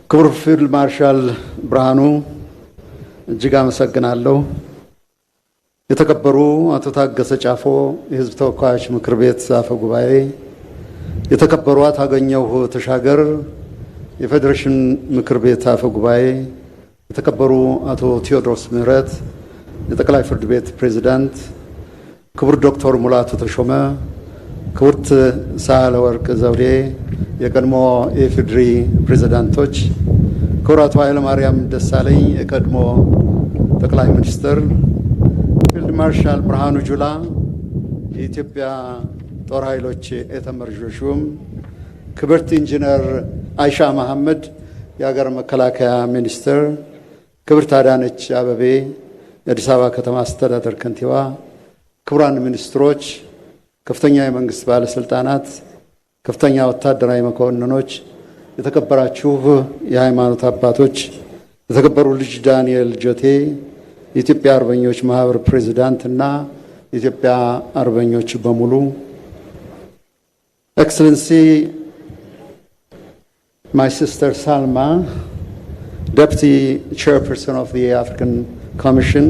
ክቡር ፊልድ ማርሻል ብርሃኑ እጅግ አመሰግናለሁ። የተከበሩ አቶ ታገሰ ጫፎ የሕዝብ ተወካዮች ምክር ቤት አፈ ጉባኤ፣ የተከበሩ አቶ አገኘሁ ተሻገር የፌዴሬሽን ምክር ቤት አፈ ጉባኤ፣ የተከበሩ አቶ ቴዎድሮስ ምህረት የጠቅላይ ፍርድ ቤት ፕሬዝዳንት፣ ክቡር ዶክተር ሙላቱ ተሾመ፣ ክቡርት ሳህለወርቅ ዘውዴ የቀድሞ የኢፌዴሪ ፕሬዝዳንቶች፣ ክቡር አቶ ኃይለማርያም ደሳለኝ የቀድሞ ጠቅላይ ሚኒስትር፣ ፊልድ ማርሻል ብርሃኑ ጁላ የኢትዮጵያ ጦር ኃይሎች ኤታማዦር ሹም፣ ክብርት ኢንጂነር አይሻ መሐመድ የሀገር መከላከያ ሚኒስትር፣ ክብርት አዳነች አበቤ የአዲስ አበባ ከተማ አስተዳደር ከንቲባ፣ ክቡራን ሚኒስትሮች፣ ከፍተኛ የመንግስት ባለስልጣናት፣ ከፍተኛ ወታደራዊ መኮንኖች፣ የተከበራችሁ የሃይማኖት አባቶች፣ የተከበሩ ልጅ ዳንኤል ጆቴ የኢትዮጵያ አርበኞች ማህበር ፕሬዝዳንት እና የኢትዮጵያ አርበኞች በሙሉ፣ ኤክሰለንሲ my sister Salma, Deputy Chairperson of the African Commission,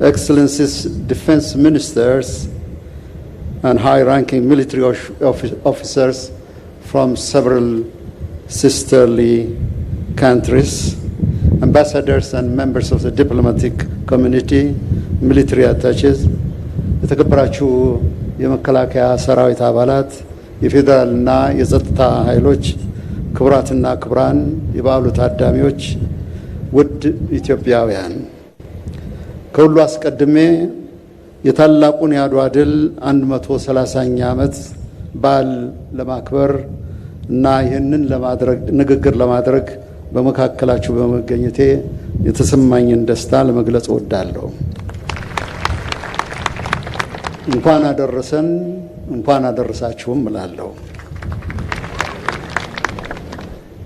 Excellencies Defense Ministers and high-ranking military officers from several sisterly countries, ambassadors and members of the diplomatic community, military attaches, የተከበራችሁ የመከላከያ ሰራዊት አባላት፣ የፌዴራልና የጸጥታ ኃይሎች፣ ክቡራትና ክቡራን የበዓሉ ታዳሚዎች፣ ውድ ኢትዮጵያውያን፣ ከሁሉ አስቀድሜ የታላቁን የአድዋ ድል 130ኛ ዓመት በዓል ለማክበር እና ይህንን ንግግር ለማድረግ በመካከላችሁ በመገኘቴ የተሰማኝን ደስታ ለመግለጽ እወዳለሁ። እንኳን አደረሰን፣ እንኳን አደረሳችሁም እላለሁ።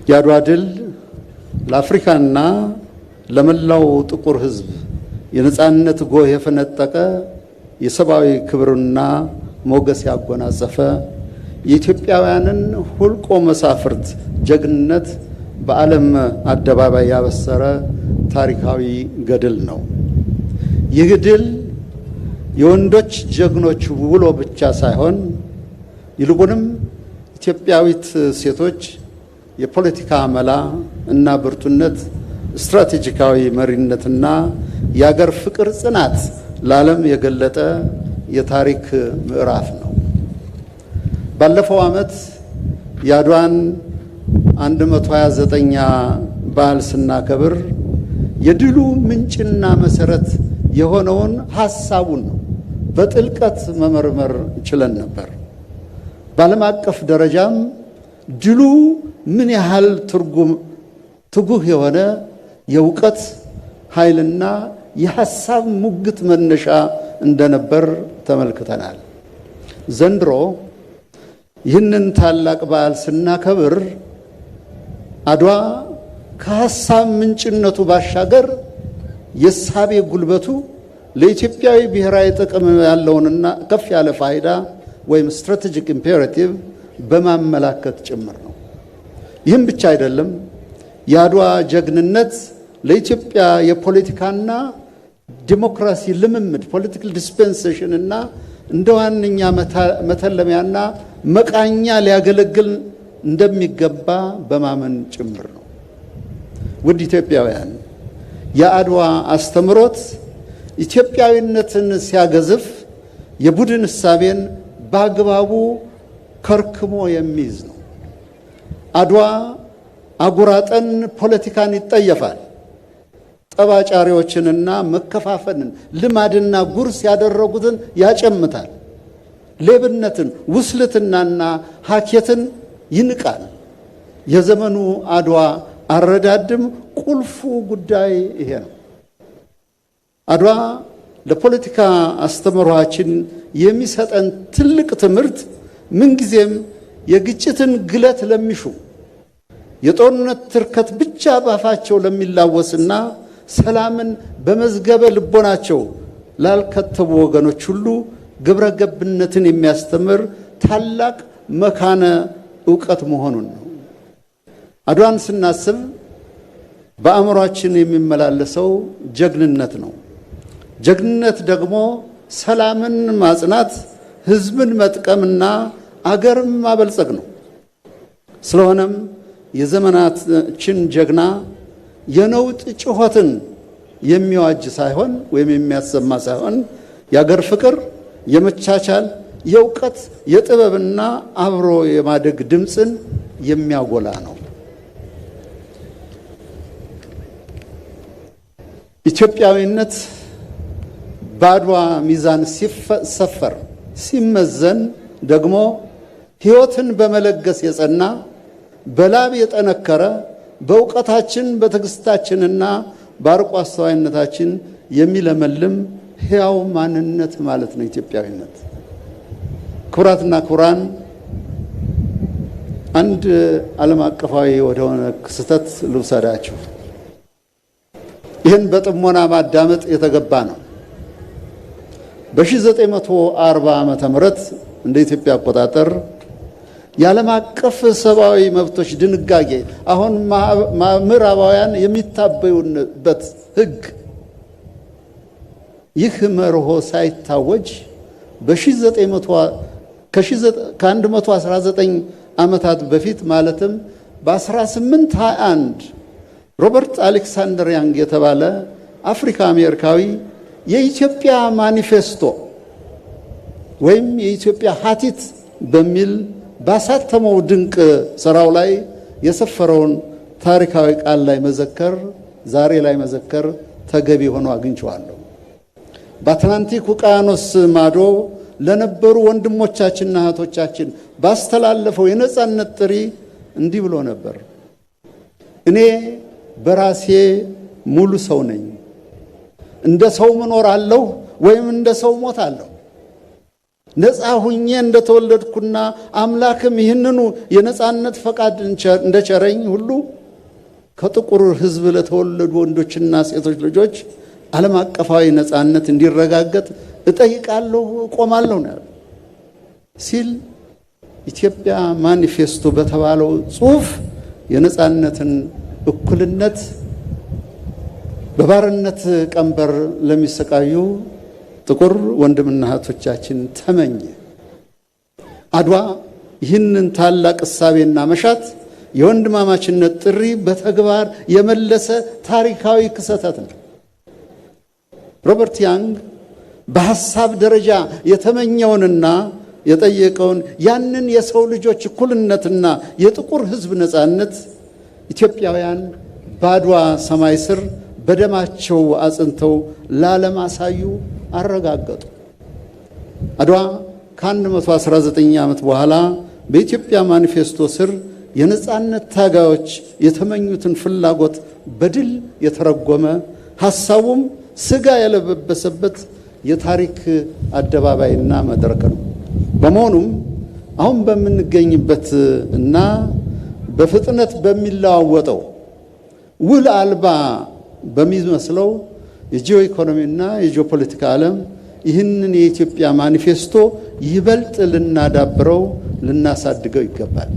የአድዋ ድል ለአፍሪካና ለመላው ጥቁር ሕዝብ የነጻነት ጎህ የፈነጠቀ የሰብአዊ ክብርና ሞገስ ያጎናጸፈ የኢትዮጵያውያንን ሁልቆ መሳፍርት ጀግንነት በዓለም አደባባይ ያበሰረ ታሪካዊ ገድል ነው። ይህ ድል የወንዶች ጀግኖች ውሎ ብቻ ሳይሆን ይልቁንም ኢትዮጵያዊት ሴቶች የፖለቲካ መላ እና ብርቱነት፣ ስትራቴጂካዊ መሪነትና የአገር ፍቅር ጽናት ለዓለም የገለጠ የታሪክ ምዕራፍ ነው። ባለፈው ዓመት የአድዋን 129ኛ በዓል ስናከብር የድሉ ምንጭና መሰረት የሆነውን ሐሳቡን በጥልቀት መመርመር ችለን ነበር። በዓለም አቀፍ ደረጃም ድሉ ምን ያህል ትጉህ የሆነ የእውቀት ኃይልና የሐሳብ ሙግት መነሻ እንደነበር ተመልክተናል። ዘንድሮ ይህንን ታላቅ በዓል ስናከብር አድዋ ከሐሳብ ምንጭነቱ ባሻገር የሳቤ ጉልበቱ ለኢትዮጵያዊ ብሔራዊ ጥቅም ያለውንና ከፍ ያለ ፋይዳ ወይም ስትራቴጂክ ኢምፔራቲቭ በማመላከት ጭምር ነው። ይህም ብቻ አይደለም። የአድዋ ጀግንነት ለኢትዮጵያ የፖለቲካና ዲሞክራሲ ልምምድ ፖለቲካል ዲስፔንሴሽን እና እንደ ዋነኛ መተለሚያና መቃኛ ሊያገለግል እንደሚገባ በማመን ጭምር ነው። ውድ ኢትዮጵያውያን፣ የአድዋ አስተምሮት ኢትዮጵያዊነትን ሲያገዝፍ የቡድን እሳቤን በአግባቡ ከርክሞ የሚይዝ ነው። አድዋ አጉራጠን ፖለቲካን ይጠየፋል። ጠባጫሪዎችንና መከፋፈልን ልማድና ጉርስ ያደረጉትን ያጨምታል። ሌብነትን፣ ውስልትናና ሀኬትን ይንቃል። የዘመኑ አድዋ አረዳድም ቁልፉ ጉዳይ ይሄ ነው። አድዋ ለፖለቲካ አስተምህሮአችን የሚሰጠን ትልቅ ትምህርት ምንጊዜም የግጭትን ግለት ለሚሹ የጦርነት ትርከት ብቻ ባፋቸው ለሚላወስና ሰላምን በመዝገበ ልቦናቸው ላልከተቡ ወገኖች ሁሉ ግብረ ገብነትን የሚያስተምር ታላቅ መካነ ዕውቀት መሆኑን ነው። አድዋን ስናስብ በአእምሯችን የሚመላለሰው ጀግንነት ነው። ጀግንነት ደግሞ ሰላምን ማጽናት፣ ህዝብን መጥቀምና አገርን ማበልጸግ ነው። ስለሆነም የዘመናችን ጀግና የነውጥ ጩኸትን የሚዋጅ ሳይሆን ወይም የሚያሰማ ሳይሆን የአገር ፍቅር፣ የመቻቻል፣ የእውቀት፣ የጥበብና አብሮ የማደግ ድምፅን የሚያጎላ ነው። ኢትዮጵያዊነት በአድዋ ሚዛን ሲሰፈር ሲመዘን ደግሞ ሕይወትን በመለገስ የጸና በላብ የጠነከረ በእውቀታችን በትዕግስታችንና በአርቆ አስተዋይነታችን የሚለመልም ሕያው ማንነት ማለት ነው ኢትዮጵያዊነት። ክቡራትና ክቡራን፣ አንድ ዓለም አቀፋዊ ወደሆነ ክስተት ልውሰዳችሁ። ይህን በጥሞና ማዳመጥ የተገባ ነው። በ1940 ዓመተ ምህረት እንደ ኢትዮጵያ አቆጣጠር የዓለም አቀፍ ሰብአዊ መብቶች ድንጋጌ አሁን ምዕራባውያን የሚታበዩበት ሕግ ይህ መርሆ ሳይታወጅ ከ119 ዓመታት በፊት ማለትም በ1821 ሮበርት አሌክሳንደር ያንግ የተባለ አፍሪካ አሜሪካዊ የኢትዮጵያ ማኒፌስቶ ወይም የኢትዮጵያ ሀቲት በሚል ባሳተመው ድንቅ ስራው ላይ የሰፈረውን ታሪካዊ ቃል ላይ መዘከር ዛሬ ላይ መዘከር ተገቢ ሆኖ አግኝቼዋለሁ። በአትላንቲክ ውቅያኖስ ማዶ ለነበሩ ወንድሞቻችንና እህቶቻችን ባስተላለፈው የነጻነት ጥሪ እንዲህ ብሎ ነበር። እኔ በራሴ ሙሉ ሰው ነኝ። እንደ ሰው እኖራለሁ ወይም እንደ ሰው እሞታለሁ። ነፃ ሁኜ እንደተወለድኩና አምላክም ይህንኑ የነጻነት ፈቃድ እንደቸረኝ ሁሉ ከጥቁር ሕዝብ ለተወለዱ ወንዶችና ሴቶች ልጆች ዓለም አቀፋዊ ነጻነት እንዲረጋገጥ እጠይቃለሁ፣ እቆማለሁ ነው ሲል ኢትዮጵያ ማኒፌስቶ በተባለው ጽሑፍ የነጻነትን እኩልነት በባርነት ቀንበር ለሚሰቃዩ ጥቁር ወንድምና እህቶቻችን ተመኘ። አድዋ ይህንን ታላቅ እሳቤና መሻት የወንድማማችነት ጥሪ በተግባር የመለሰ ታሪካዊ ክስተት ነው። ሮበርት ያንግ በሐሳብ ደረጃ የተመኘውንና የጠየቀውን ያንን የሰው ልጆች እኩልነትና የጥቁር ሕዝብ ነጻነት ኢትዮጵያውያን በአድዋ ሰማይ ስር በደማቸው አጽንተው ለዓለም አሳዩ፣ አረጋገጡ። አድዋ ከ119 ዓመት በኋላ በኢትዮጵያ ማኒፌስቶ ስር የነጻነት ታጋዮች የተመኙትን ፍላጎት በድል የተረጎመ ሐሳቡም ስጋ የለበሰበት የታሪክ አደባባይና መድረክ ነው። በመሆኑም አሁን በምንገኝበት እና በፍጥነት በሚለዋወጠው ውል አልባ በሚመስለው የጂኦ ኢኮኖሚና የጂኦ ፖለቲካ ዓለም ይህንን የኢትዮጵያ ማኒፌስቶ ይበልጥ ልናዳብረው ልናሳድገው ይገባል።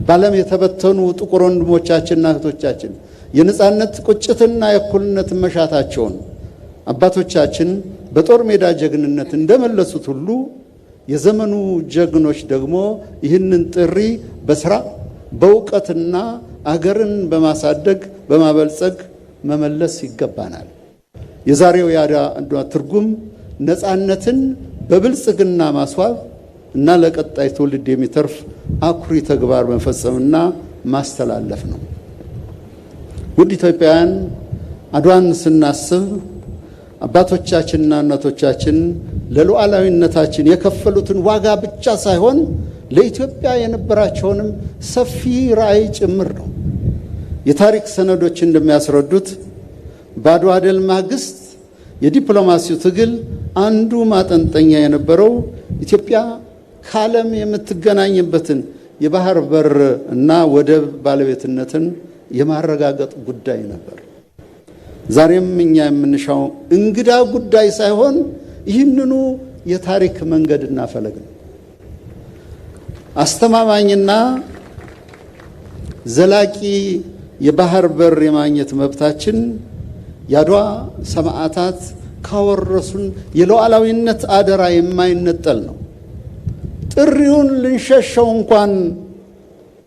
በዓለም የተበተኑ ጥቁር ወንድሞቻችንና እህቶቻችን የነጻነት ቁጭትና የእኩልነት መሻታቸውን አባቶቻችን በጦር ሜዳ ጀግንነት እንደመለሱት ሁሉ የዘመኑ ጀግኖች ደግሞ ይህንን ጥሪ በስራ በእውቀትና አገርን በማሳደግ በማበልጸግ መመለስ ይገባናል። የዛሬው የአድዋ ትርጉም ነጻነትን በብልጽግና ማስዋብ እና ለቀጣይ ትውልድ የሚተርፍ አኩሪ ተግባር መፈጸምና ማስተላለፍ ነው። ውድ ኢትዮጵያውያን፣ አድዋን ስናስብ አባቶቻችንና እናቶቻችን ለሉዓላዊነታችን የከፈሉትን ዋጋ ብቻ ሳይሆን ለኢትዮጵያ የነበራቸውንም ሰፊ ራዕይ ጭምር ነው። የታሪክ ሰነዶች እንደሚያስረዱት በአድዋ ድል ማግስት የዲፕሎማሲው ትግል አንዱ ማጠንጠኛ የነበረው ኢትዮጵያ ከዓለም የምትገናኝበትን የባህር በር እና ወደብ ባለቤትነትን የማረጋገጥ ጉዳይ ነበር። ዛሬም እኛ የምንሻው እንግዳ ጉዳይ ሳይሆን ይህንኑ የታሪክ መንገድና ፈለግ ነው። አስተማማኝና ዘላቂ የባህር በር የማግኘት መብታችን የአድዋ ሰማዕታት ካወረሱን የሉዓላዊነት አደራ የማይነጠል ነው። ጥሪውን ልንሸሸው እንኳን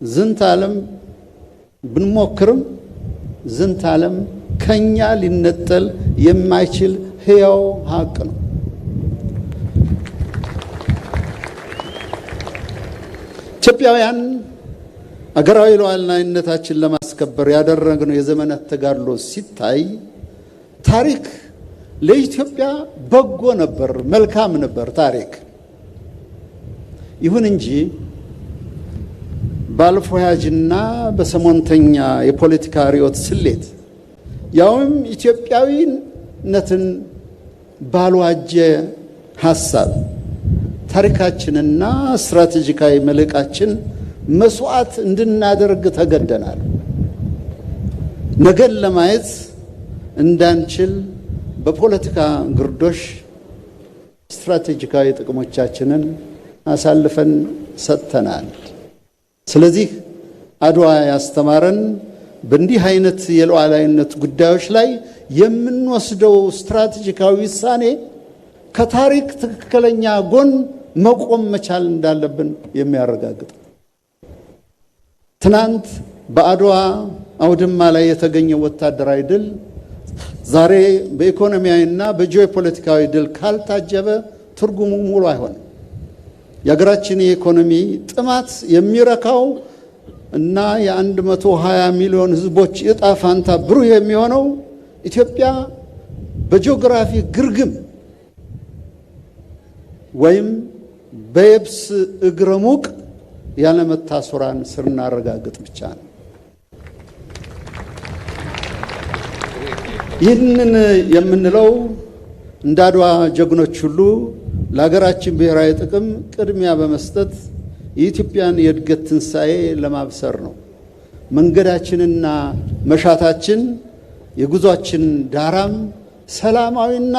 ዝንተ ዓለም ብንሞክርም ዝንተ ዓለም ከኛ ሊነጠል የማይችል ሕያው ሀቅ ነው። ኢትዮጵያውያን አገራዊ ሉዓላዊነታችን ለማስከበር ያደረግነው የዘመናት ተጋድሎ ሲታይ ታሪክ ለኢትዮጵያ በጎ ነበር፣ መልካም ነበር ታሪክ። ይሁን እንጂ ባለፈ ያጅና በሰሞንተኛ የፖለቲካ ርዕዮት ስሌት ያውም ኢትዮጵያዊነትን ባልዋጀ ሐሳብ ታሪካችንና ስትራቴጂካዊ መልእቃችን መስዋዕት እንድናደርግ ተገደናል። ነገን ለማየት እንዳንችል በፖለቲካ ግርዶሽ ስትራቴጂካዊ ጥቅሞቻችንን አሳልፈን ሰጥተናል። ስለዚህ አድዋ ያስተማረን በእንዲህ አይነት የሉዓላዊነት ጉዳዮች ላይ የምንወስደው ስትራቴጂካዊ ውሳኔ ከታሪክ ትክክለኛ ጎን መቆም መቻል እንዳለብን የሚያረጋግጥ። ትናንት በአድዋ አውድማ ላይ የተገኘው ወታደራዊ ድል ዛሬ በኢኮኖሚያዊና በጂኦፖለቲካዊ ድል ካልታጀበ ትርጉሙ ሙሉ አይሆንም። የሀገራችን የኢኮኖሚ ጥማት የሚረካው እና የ120 ሚሊዮን ሕዝቦች ዕጣ ፋንታ ብሩህ የሚሆነው ኢትዮጵያ በጂኦግራፊ ግርግም ወይም በየብስ እግረ ሙቅ ያለመታሰሯን ስናረጋግጥ ብቻ ነው። ይህንን የምንለው እንደ አድዋ ጀግኖች ሁሉ ለሀገራችን ብሔራዊ ጥቅም ቅድሚያ በመስጠት የኢትዮጵያን የእድገት ትንሣኤ ለማብሰር ነው። መንገዳችንና መሻታችን የጉዟችን ዳራም ሰላማዊና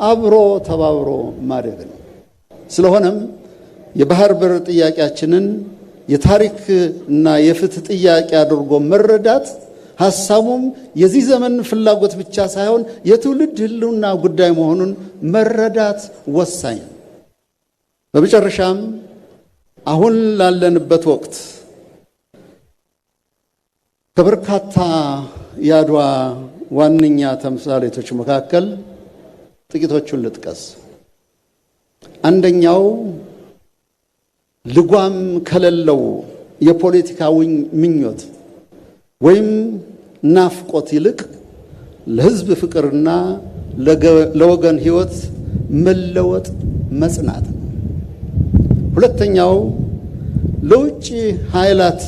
አብሮ ተባብሮ ማደግ ነው። ስለሆነም የባህር በር ጥያቄያችንን የታሪክ እና የፍትህ ጥያቄ አድርጎ መረዳት ሐሳቡም የዚህ ዘመን ፍላጎት ብቻ ሳይሆን የትውልድ ህልውና ጉዳይ መሆኑን መረዳት ወሳኝ ነው። በመጨረሻም አሁን ላለንበት ወቅት ከበርካታ የአድዋ ዋነኛ ተምሳሌቶች መካከል ጥቂቶቹን ልጥቀስ። አንደኛው ልጓም ከሌለው የፖለቲካ ምኞት ወይም ናፍቆት ይልቅ ለህዝብ ፍቅርና ለወገን ህይወት መለወጥ መጽናት። ሁለተኛው ለውጭ ኃይላት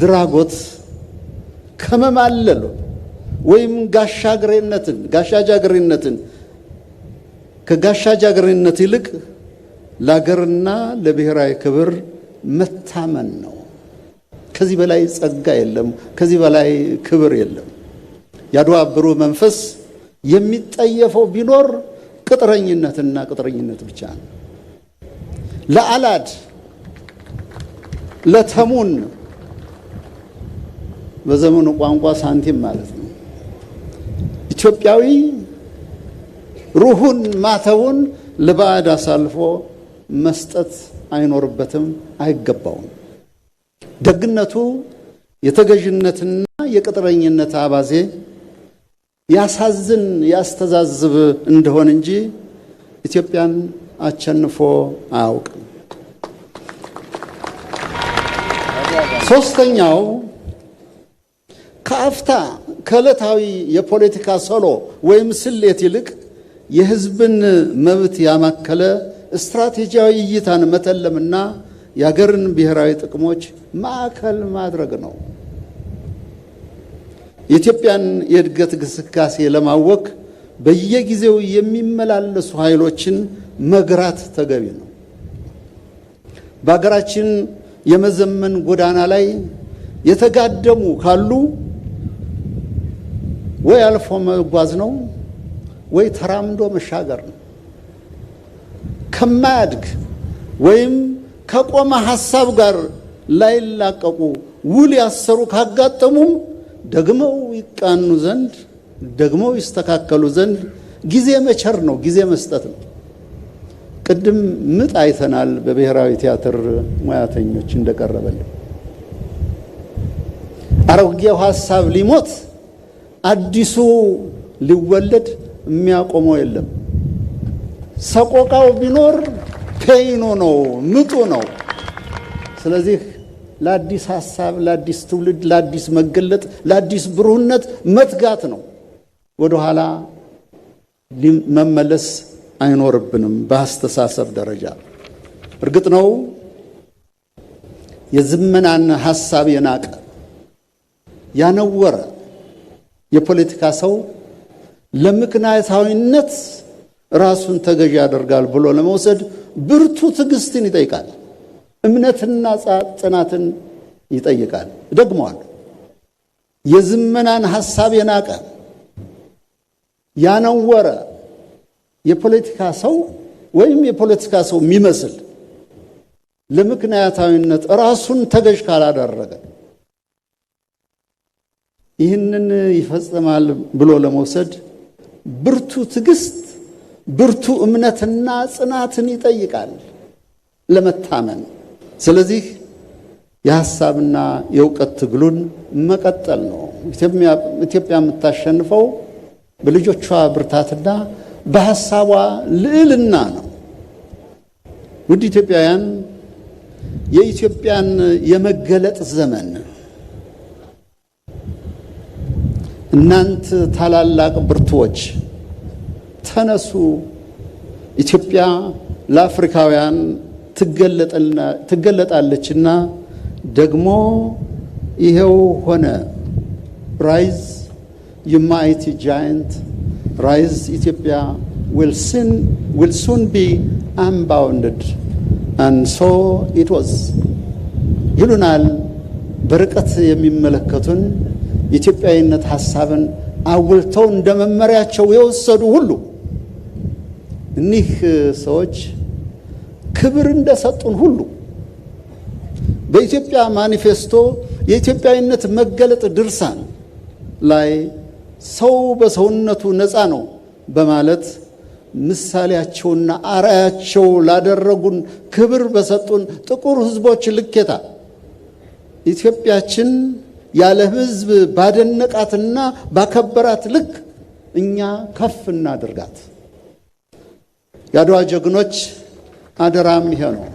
ድራጎት ከመማለል ወይም ጋሻጃግሬነትን ከጋሻጃግሬነት ይልቅ ለሀገርና ለብሔራዊ ክብር መታመን ነው። ከዚህ በላይ ጸጋ የለም፣ ከዚህ በላይ ክብር የለም። የአድዋ ብሩህ መንፈስ የሚጠየፈው ቢኖር ቅጥረኝነትና ቅጥረኝነት ብቻ ነው። ለአላድ ለተሙን በዘመኑ ቋንቋ ሳንቲም ማለት ነው። ኢትዮጵያዊ ሩሁን ማተቡን ለባዕድ አሳልፎ መስጠት አይኖርበትም፣ አይገባውም። ደግነቱ የተገዥነትና የቅጥረኝነት አባዜ ያሳዝን ያስተዛዝብ እንደሆነ እንጂ ኢትዮጵያን አቸንፎ አያውቅም። ሶስተኛው ከአፍታ ከዕለታዊ የፖለቲካ ሰሎ ወይም ስሌት ይልቅ የህዝብን መብት ያማከለ ስትራቴጂያዊ እይታን መተለምና የሀገርን ብሔራዊ ጥቅሞች ማዕከል ማድረግ ነው። የኢትዮጵያን የእድገት ግስጋሴ ለማወክ በየጊዜው የሚመላለሱ ኃይሎችን መግራት ተገቢ ነው። በሀገራችን የመዘመን ጎዳና ላይ የተጋደሙ ካሉ ወይ አልፎ መጓዝ ነው ወይ ተራምዶ መሻገር ነው። ከማያድግ ወይም ከቆመ ሐሳብ ጋር ላይላቀቁ ውል ያሰሩ ካጋጠሙም ደግመው ይቃኑ ዘንድ ደግመው ይስተካከሉ ዘንድ ጊዜ መቸር ነው፣ ጊዜ መስጠት ነው። ቅድም ምጥ አይተናል በብሔራዊ ቲያትር ሙያተኞች እንደቀረበልን። አሮጌው ሐሳብ ሊሞት አዲሱ ሊወለድ የሚያቆመው የለም። ሰቆቃው ቢኖር ፔይኑ ነው፣ ምጡ ነው። ስለዚህ ለአዲስ ሐሳብ፣ ለአዲስ ትውልድ፣ ለአዲስ መገለጥ፣ ለአዲስ ብሩህነት መትጋት ነው። ወደኋላ መመለስ አይኖርብንም። በአስተሳሰብ ደረጃ እርግጥ ነው የዘመናን ሐሳብ የናቀ ያነወረ የፖለቲካ ሰው ለምክንያታዊነት ራሱን ተገዥ ያደርጋል ብሎ ለመውሰድ ብርቱ ትዕግስትን ይጠይቃል፣ እምነትና ጽናትን ይጠይቃል። ደግመዋል። የዘመናን ሐሳብ የናቀ ያነወረ የፖለቲካ ሰው ወይም የፖለቲካ ሰው የሚመስል ለምክንያታዊነት ራሱን ተገዥ ካላደረገ ይህንን ይፈጽማል ብሎ ለመውሰድ ብርቱ ትዕግስት፣ ብርቱ እምነትና ጽናትን ይጠይቃል ለመታመን። ስለዚህ የሐሳብና የእውቀት ትግሉን መቀጠል ነው። ኢትዮጵያ የምታሸንፈው በልጆቿ ብርታትና በሐሳቧ ልዕልና ነው። ውድ ኢትዮጵያውያን፣ የኢትዮጵያን የመገለጥ ዘመን እናንት ታላላቅ ብርቱዎች ተነሱ። ኢትዮጵያ ለአፍሪካውያን ትገለጣለችና ደግሞ ይሄው ሆነ። ራይዝ you mighty giant, rise Ethiopia will soon be unbounded, and so it was ይሉናል በርቀት የሚመለከቱን የኢትዮጵያዊነት ሐሳብን አውልተው እንደ መመሪያቸው የወሰዱ ሁሉ እኒህ ሰዎች ክብር እንደሰጡን ሁሉ በኢትዮጵያ ማኒፌስቶ የኢትዮጵያዊነት መገለጥ ድርሳን ላይ ሰው በሰውነቱ ነፃ ነው በማለት ምሳሌያቸውና አርአያቸው ላደረጉን ክብር በሰጡን ጥቁር ሕዝቦች ልኬታ ኢትዮጵያችን ያለ ሕዝብ ባደነቃትና ባከበራት ልክ እኛ ከፍ እናድርጋት። የአድዋ ጀግኖች አደራም ይሄ ነው።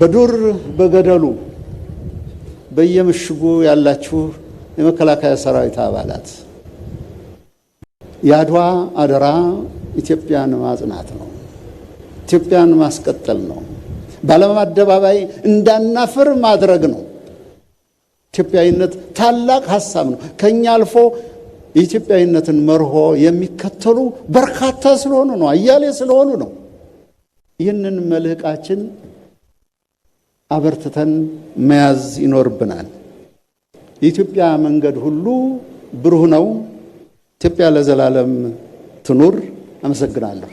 በዱር በገደሉ በየምሽጉ ያላችሁ የመከላከያ ሰራዊት አባላት የአድዋ አደራ ኢትዮጵያን ማጽናት ነው፣ ኢትዮጵያን ማስቀጠል ነው፣ በዓለም አደባባይ እንዳናፍር ማድረግ ነው። ኢትዮጵያዊነት ታላቅ ሐሳብ ነው። ከኛ አልፎ የኢትዮጵያዊነትን መርሆ የሚከተሉ በርካታ ስለሆኑ ነው፣ አያሌ ስለሆኑ ነው። ይህንን መልህቃችን አበርትተን መያዝ ይኖርብናል። የኢትዮጵያ መንገድ ሁሉ ብሩህ ነው። ኢትዮጵያ ለዘላለም ትኑር። አመሰግናለሁ።